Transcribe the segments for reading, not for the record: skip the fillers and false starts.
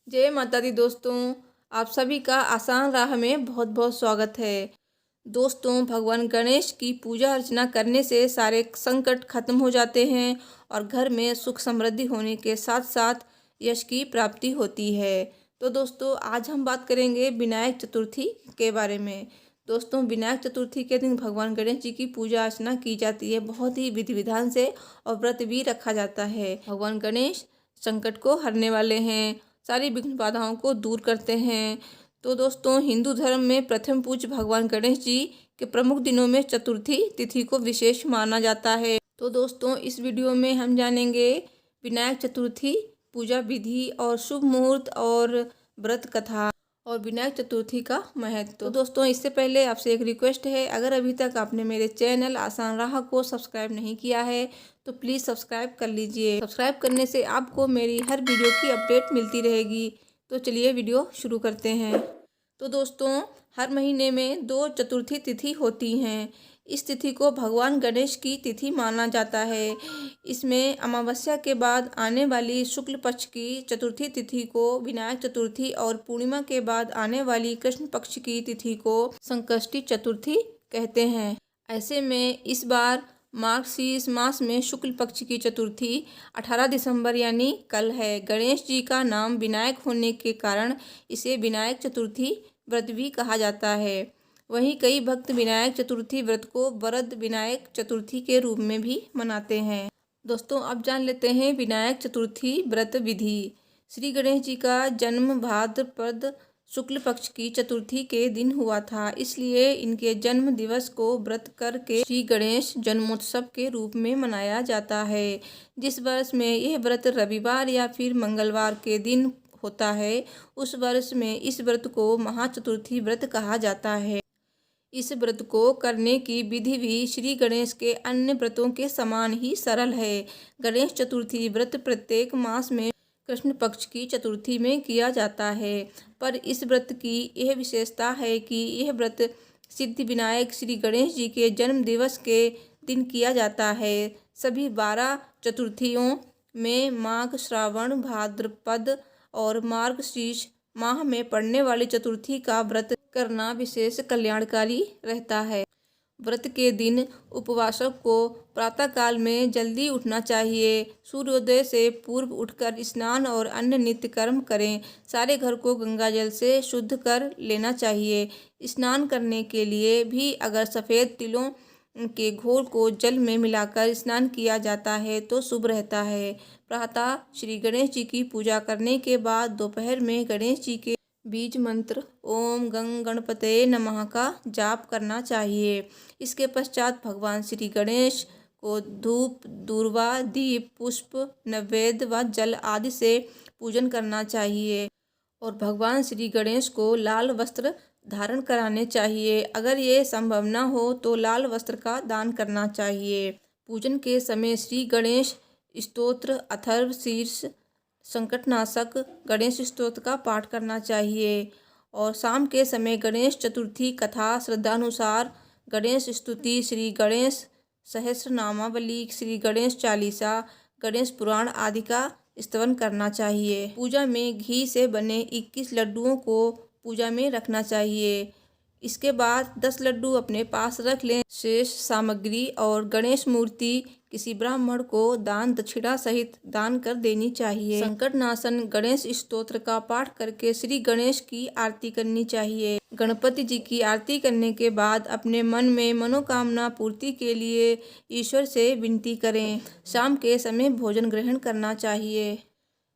जय माता दी दोस्तों। आप सभी का आसान राह में बहुत बहुत स्वागत है। दोस्तों, भगवान गणेश की पूजा अर्चना करने से सारे संकट खत्म हो जाते हैं और घर में सुख समृद्धि होने के साथ साथ यश की प्राप्ति होती है। तो दोस्तों, आज हम बात करेंगे विनायक चतुर्थी के बारे में। दोस्तों, विनायक चतुर्थी के दिन भगवान गणेश जी की पूजा अर्चना की जाती है, बहुत ही विधि विधान से, और व्रत भी रखा जाता है। भगवान गणेश संकट को हरने वाले हैं, सारी विघ्न बाधाओं को दूर करते हैं। तो दोस्तों, हिंदू धर्म में प्रथम पूज्य भगवान गणेश जी के प्रमुख दिनों में चतुर्थी तिथि को विशेष माना जाता है। तो दोस्तों, इस वीडियो में हम जानेंगे विनायक चतुर्थी पूजा विधि और शुभ मुहूर्त और व्रत कथा और विनायक चतुर्थी का महत्व। तो दोस्तों, इससे पहले आपसे एक रिक्वेस्ट है, अगर अभी तक आपने मेरे चैनल आसान राह को सब्सक्राइब नहीं किया है तो प्लीज़ सब्सक्राइब कर लीजिए। सब्सक्राइब करने से आपको मेरी हर वीडियो की अपडेट मिलती रहेगी। तो चलिए वीडियो शुरू करते हैं। तो दोस्तों, हर महीने में 2 चतुर्थी तिथि होती हैं। इस तिथि को भगवान गणेश की तिथि माना जाता है। इसमें अमावस्या के बाद आने वाली शुक्ल पक्ष की चतुर्थी तिथि को विनायक चतुर्थी और पूर्णिमा के बाद आने वाली कृष्ण पक्ष की तिथि को संकष्टी चतुर्थी कहते हैं। ऐसे में इस बार मार्गशीर्ष मास में शुक्ल पक्ष की चतुर्थी 18 दिसंबर यानी कल है। गणेश जी का नाम विनायक होने के कारण इसे विनायक चतुर्थी व्रत भी कहा जाता है। वहीं कई भक्त विनायक चतुर्थी व्रत को वरद विनायक चतुर्थी के रूप में भी मनाते हैं। दोस्तों, अब जान लेते हैं विनायक चतुर्थी व्रत विधि। श्री गणेश जी का जन्म भाद्रपद शुक्ल पक्ष की चतुर्थी के दिन हुआ था, इसलिए इनके जन्म दिवस को व्रत करके श्री गणेश जन्मोत्सव के रूप में मनाया जाता है। जिस वर्ष में यह व्रत रविवार या फिर मंगलवार के दिन होता है, उस वर्ष में इस व्रत को महाचतुर्थी व्रत कहा जाता है। इस व्रत को करने की विधि भी श्री गणेश के अन्य व्रतों के समान ही सरल है। गणेश चतुर्थी व्रत प्रत्येक मास में कृष्ण पक्ष की चतुर्थी में किया जाता है, पर इस व्रत की यह विशेषता है कि यह व्रत सिद्धि विनायक श्री गणेश जी के जन्म दिवस के दिन किया जाता है। सभी 12 चतुर्थियों में माघ, श्रावण, भाद्रपद और मार्गशीर्ष माह में पड़ने वाली चतुर्थी का व्रत करना विशेष कल्याणकारी रहता है। व्रत के दिन उपवासक को प्रातःकाल में जल्दी उठना चाहिए। सूर्योदय से पूर्व उठकर स्नान और अन्य नित्य कर्म करें। सारे घर को गंगा जल से शुद्ध कर लेना चाहिए। स्नान करने के लिए भी अगर सफ़ेद तिलों के घोल को जल में मिलाकर स्नान किया जाता है तो शुभ रहता है। प्रातः श्री गणेश जी की पूजा करने के बाद दोपहर में गणेश जी के बीज मंत्र ओम गंग गणपते नमः का जाप करना चाहिए। इसके पश्चात भगवान श्री गणेश को धूप, दूर्वा, दीप, पुष्प, नैवेद्य व जल आदि से पूजन करना चाहिए और भगवान श्री गणेश को लाल वस्त्र धारण कराने चाहिए। अगर ये संभव न हो तो लाल वस्त्र का दान करना चाहिए। पूजन के समय श्री गणेश स्तोत्र, अथर्वशीर्ष, संकटनाशक गणेश स्तोत्र का पाठ करना चाहिए और शाम के समय गणेश चतुर्थी कथा, श्रद्धानुसार गणेश स्तुति, श्री गणेश सहस्रनामावली, श्री गणेश चालीसा, गणेश पुराण आदि का स्तवन करना चाहिए। पूजा में घी से बने 21 लड्डुओं को पूजा में रखना चाहिए। इसके बाद 10 लड्डू अपने पास रख लें। शेष सामग्री और गणेश मूर्ति किसी ब्राह्मण को दान दक्षिणा सहित दान कर देनी चाहिए। संकट नाशन गणेश स्तोत्र का पाठ करके श्री गणेश की आरती करनी चाहिए। गणपति जी की आरती करने के बाद अपने मन में मनोकामना पूर्ति के लिए ईश्वर से विनती करें। शाम के समय भोजन ग्रहण करना चाहिए।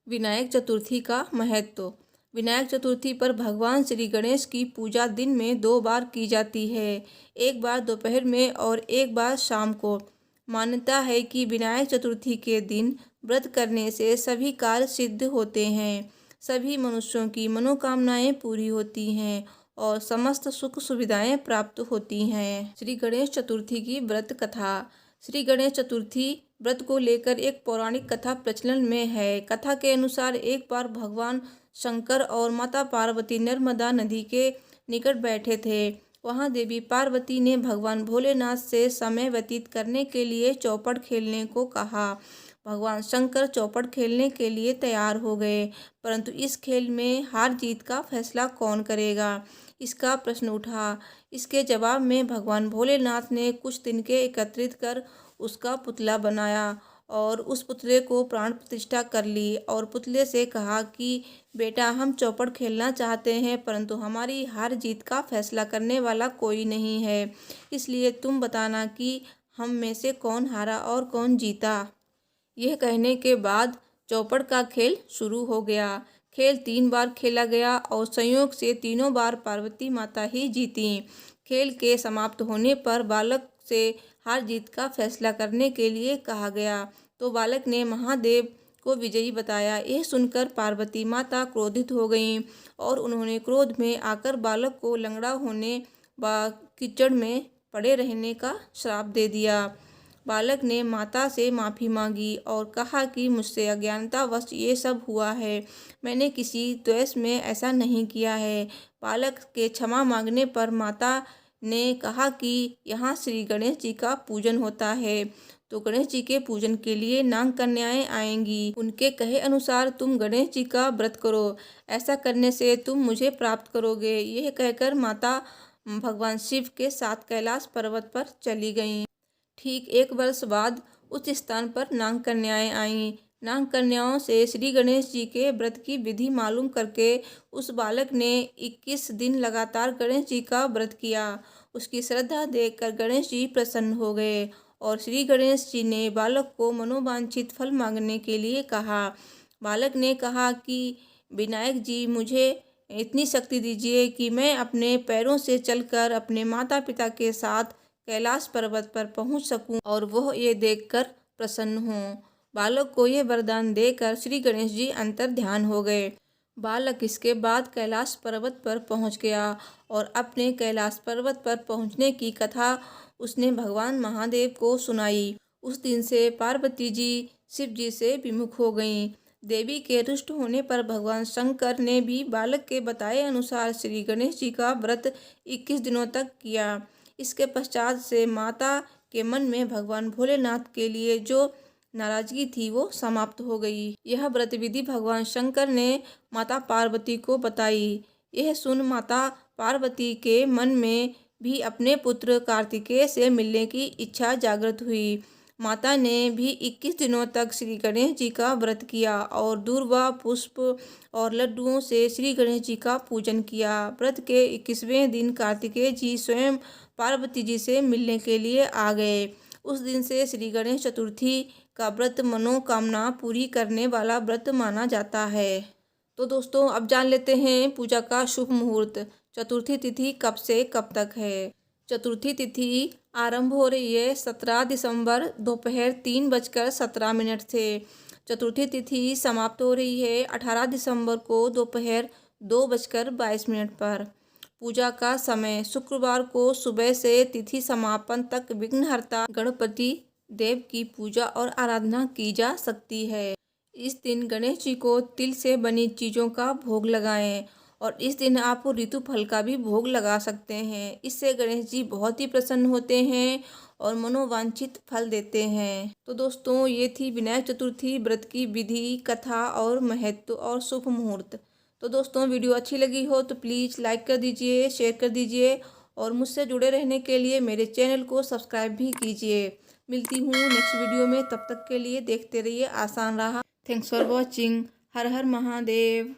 विनायक चतुर्थी का महत्व। विनायक चतुर्थी पर भगवान श्री गणेश की पूजा दिन में 2 बार की जाती है, एक बार दोपहर में और एक बार शाम को। मान्यता है कि विनायक चतुर्थी के दिन व्रत करने से सभी कार्य सिद्ध होते हैं, सभी मनुष्यों की मनोकामनाएं पूरी होती हैं और समस्त सुख सुविधाएं प्राप्त होती हैं। श्री गणेश चतुर्थी की व्रत कथा। श्री गणेश चतुर्थी व्रत को लेकर एक पौराणिक कथा प्रचलन में है। कथा के अनुसार एक बार भगवान शंकर और माता पार्वती नर्मदा नदी के निकट बैठे थे। वहां देवी पार्वती ने भगवान भोलेनाथ से समय व्यतीत करने के लिए चौपड़ खेलने को कहा। भगवान शंकर चौपड़ खेलने के लिए तैयार हो गए। परंतु इस खेल में हार जीत का फैसला कौन करेगा, इसका प्रश्न उठा। इसके जवाब में भगवान भोलेनाथ ने कुछ तिनके एकत्रित कर उसका पुतला बनाया और उस पुतले को प्राण प्रतिष्ठा कर ली और पुतले से कहा कि बेटा, हम चौपड़ खेलना चाहते हैं, परंतु हमारी हार जीत का फैसला करने वाला कोई नहीं है। इसलिए तुम बताना कि हम में से कौन हारा और कौन जीता। यह कहने के बाद चौपड़ का खेल शुरू हो गया। खेल 3 बार खेला गया और संयोग से तीनों बार पार्वती माता ही जीती। खेल के समाप्त होने पर बालक से हार जीत का फैसला करने के लिए कहा गया, तो बालक ने महादेव को विजयी बताया। यह सुनकर पार्वती माता क्रोधित हो गईं और उन्होंने क्रोध में आकर बालक को लंगड़ा होने व कीचड़ में पड़े रहने का श्राप दे दिया। बालक ने माता से माफ़ी मांगी और कहा कि मुझसे अज्ञानतावश ये सब हुआ है, मैंने किसी द्वेष में ऐसा नहीं किया है। बालक के क्षमा मांगने पर माता ने कहा कि यहाँ श्री गणेश जी का पूजन होता है, तो गणेश जी के पूजन के लिए नाग कन्याएं आएंगी। उनके कहे अनुसार तुम गणेश जी का व्रत करो, ऐसा करने से तुम मुझे प्राप्त करोगे। यह कहकर माता भगवान शिव के साथ कैलाश पर्वत पर चली गईं। ठीक 1 वर्ष बाद उस स्थान पर नाग कन्याएं आईं। नाग कन्याओं से श्री गणेश जी के व्रत की विधि मालूम करके उस बालक ने 21 दिन लगातार गणेश जी का व्रत किया। उसकी श्रद्धा देखकर गणेश जी प्रसन्न हो गए और श्री गणेश जी ने बालक को मनोवांछित फल मांगने के लिए कहा। बालक ने कहा कि विनायक जी, मुझे इतनी शक्ति दीजिए कि मैं अपने पैरों से चलकर अपने माता पिता के साथ कैलाश पर्वत पर पहुंच सकूं और वह ये देखकर प्रसन्न हों। बालक को यह वरदान देकर श्री गणेश जी अंतर ध्यान हो गए। बालक इसके बाद कैलाश पर्वत पर पहुंच गया और अपने कैलाश पर्वत पर पहुंचने की कथा उसने भगवान महादेव को सुनाई। उस दिन से पार्वती जी शिव जी से विमुख हो गईं। देवी के रुष्ट होने पर भगवान शंकर ने भी बालक के बताए अनुसार श्री गणेश जी का व्रत 21 दिनों तक किया। इसके पश्चात से माता के मन में भगवान भोलेनाथ के लिए जो नाराजगी थी वो समाप्त हो गई। यह व्रत विधि भगवान शंकर ने माता पार्वती को बताई। यह सुन माता पार्वती के मन में भी अपने पुत्र कार्तिकेय से मिलने की इच्छा जागृत हुई। माता ने भी 21 दिनों तक श्री गणेश जी का व्रत किया और दूर्वा, पुष्प और लड्डुओं से श्री गणेश जी का पूजन किया। व्रत के 21वें दिन कार्तिकेय जी स्वयं पार्वती जी से मिलने के लिए आ गए। उस दिन से श्री गणेश चतुर्थी का व्रत मनोकामना पूरी करने वाला व्रत माना जाता है। तो दोस्तों, अब जान लेते हैं पूजा का शुभ मुहूर्त। चतुर्थी तिथि कब से कब तक है। चतुर्थी तिथि आरंभ हो रही है 17 दिसंबर दोपहर 3:17 से। चतुर्थी तिथि समाप्त हो रही है 18 दिसंबर को दोपहर 2:22 पर। पूजा का समय शुक्रवार को सुबह से तिथि समापन तक विघ्नहर्ता गणपति देव की पूजा और आराधना की जा सकती है। इस दिन गणेश जी को तिल से बनी चीज़ों का भोग लगाएं और इस दिन आप ऋतु फल का भी भोग लगा सकते हैं। इससे गणेश जी बहुत ही प्रसन्न होते हैं और मनोवांछित फल देते हैं। तो दोस्तों, ये थी विनायक चतुर्थी व्रत की विधि, कथा और महत्व और शुभ मुहूर्त। तो दोस्तों, वीडियो अच्छी लगी हो तो प्लीज़ लाइक कर दीजिए, शेयर कर दीजिए और मुझसे जुड़े रहने के लिए मेरे चैनल को सब्सक्राइब भी कीजिए। मिलती हूँ नेक्स्ट वीडियो में, तब तक के लिए देखते रहिए आसान राह। Thanks for watching. Her her Mahadev.